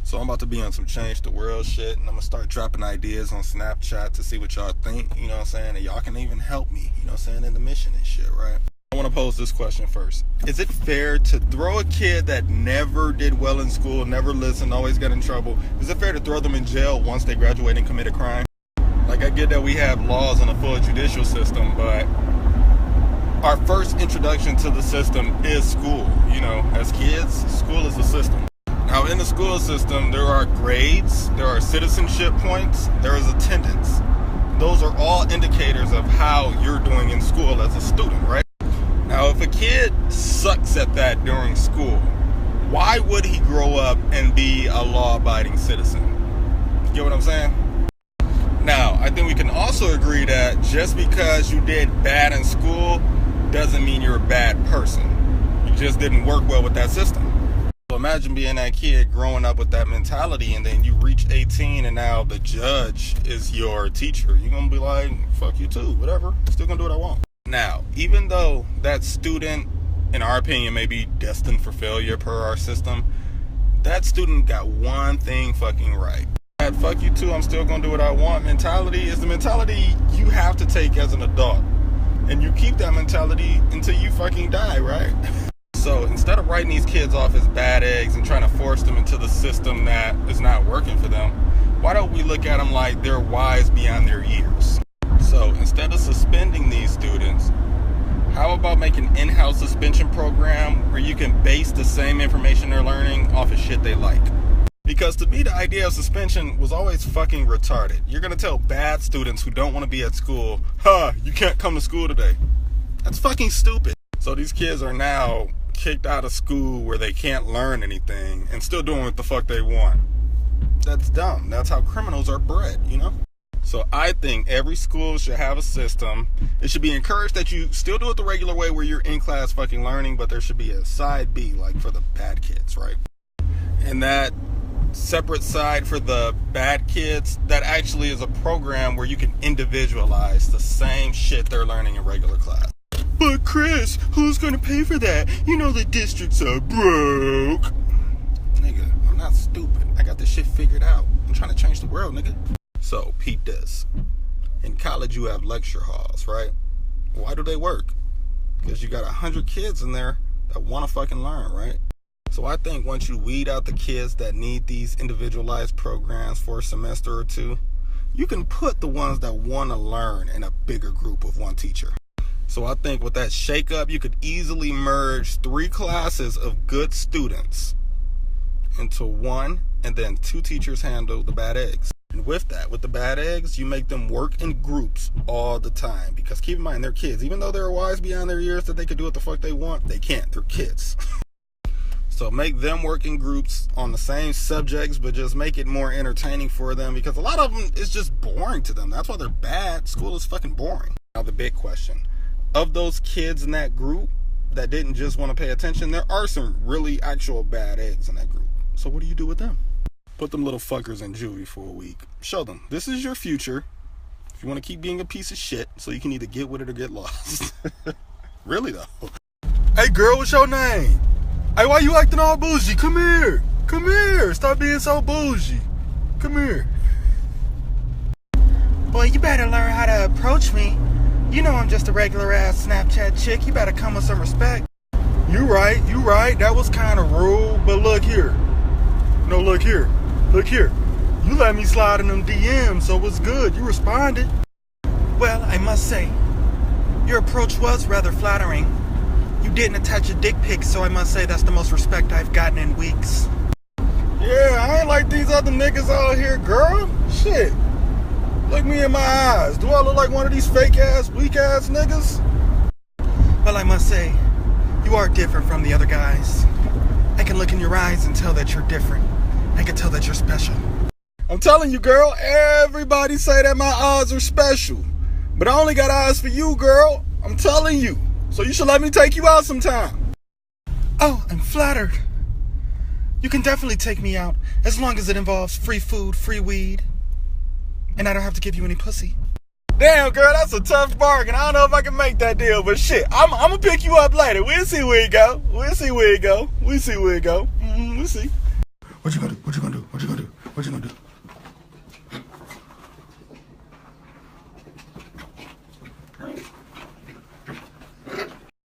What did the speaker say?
So I'm about to be on some change the world shit, and I'm gonna start dropping ideas on Snapchat to see what y'all think, you know what I'm saying? And y'all can even help me, you know what I'm saying, in the mission and shit, right? I want to pose this question first. Is it fair to throw a kid that never did well in school, never listened, always got in trouble, is it fair to throw them in jail once they graduate and commit a crime? Like, I get that we have laws and a full judicial system, but our first introduction to the system is school. You know, as kids, school is the system. Now, in the school system, there are grades, there are citizenship points, there is attendance. Those are all indicators of how you're doing in school as a student, right? Now, if a kid sucks at that during school, why would he grow up and be a law-abiding citizen? You get what I'm saying? Now, I think we can also agree that just because you did bad in school doesn't mean you're a bad person. You just didn't work well with that system. So imagine being that kid growing up with that mentality, and then you reach 18 and now the judge is your teacher. You're going to be like, fuck you too, whatever. Still going to do what I want. Now, even though that student, in our opinion, may be destined for failure per our system, that student got one thing fucking right. That fuck you too, I'm still going to do what I want mentality is the mentality you have to take as an adult. And you keep that mentality until you fucking die, right? So instead of writing these kids off as bad eggs and trying to force them into the system that is not working for them, why don't we look at them like they're wise beyond their years? So instead of suspending these students, how about making an in-house suspension program where you can base the same information they're learning off of shit they like? Because to me, the idea of suspension was always fucking retarded. You're going to tell bad students who don't want to be at school, you can't come to school today. That's fucking stupid. So these kids are now kicked out of school where they can't learn anything and still doing what the fuck they want. That's dumb. That's how criminals are bred, you know? So I think every school should have a system. It should be encouraged that you still do it the regular way where you're in class fucking learning, but there should be a side B, like for the bad kids, right? And that separate side for the bad kids, that actually is a program where you can individualize the same shit they're learning in regular class. But Chris, who's gonna pay for that? You know the districts are broke. Nigga, I'm not stupid. I got this shit figured out. I'm trying to change the world, nigga. So, peep this. In college, you have lecture halls, right? Why do they work? Because you got 100 kids in there that want to fucking learn, right? So I think once you weed out the kids that need these individualized programs for a semester or two, you can put the ones that want to learn in a bigger group of one teacher. So I think with that shake-up, you could easily merge 3 classes of good students into one, and then 2 teachers handle the bad eggs. And with that, with the bad eggs, you make them work in groups all the time. Because keep in mind, they're kids. Even though they're wise beyond their years that they could do what the fuck they want, they can't. They're kids. So make them work in groups on the same subjects, but just make it more entertaining for them. Because a lot of them is just boring to them. That's why they're bad. School is fucking boring. Now the big question. Of those kids in that group that didn't just want to pay attention, there are some really actual bad eggs in that group. So what do you do with them? Put them little fuckers in juvie for a week. Show them, this is your future. If you want to keep being a piece of shit, so you can either get with it or get lost. Really though. Hey girl, what's your name? Hey, why you acting all bougie? Come here. Come here. Stop being so bougie. Come here. Boy, you better learn how to approach me. You know I'm just a regular ass Snapchat chick. You better come with some respect. You right. That was kind of rude, but look here. No, look here. Look here. You let me slide in them DMs, so what's good? You responded. Well, I must say, your approach was rather flattering. You didn't attach a dick pic, so I must say that's the most respect I've gotten in weeks. Yeah, I ain't like these other niggas out here, girl. Shit. Look me in my eyes. Do I look like one of these fake ass, weak ass niggas? Well, I must say, you are different from the other guys. I can look in your eyes and tell that you're different. I can tell that you're special. I'm telling you, girl, everybody say that my eyes are special. But I only got eyes for you, girl. I'm telling you. So you should let me take you out sometime. Oh, I'm flattered. You can definitely take me out, as long as it involves free food, free weed, and I don't have to give you any pussy. Damn, girl, that's a tough bargain. I don't know if I can make that deal, but shit, I'm gonna pick you up later. We'll see where it go. We'll see. What you gonna do? What you gonna do? What you gonna do? What you gonna do?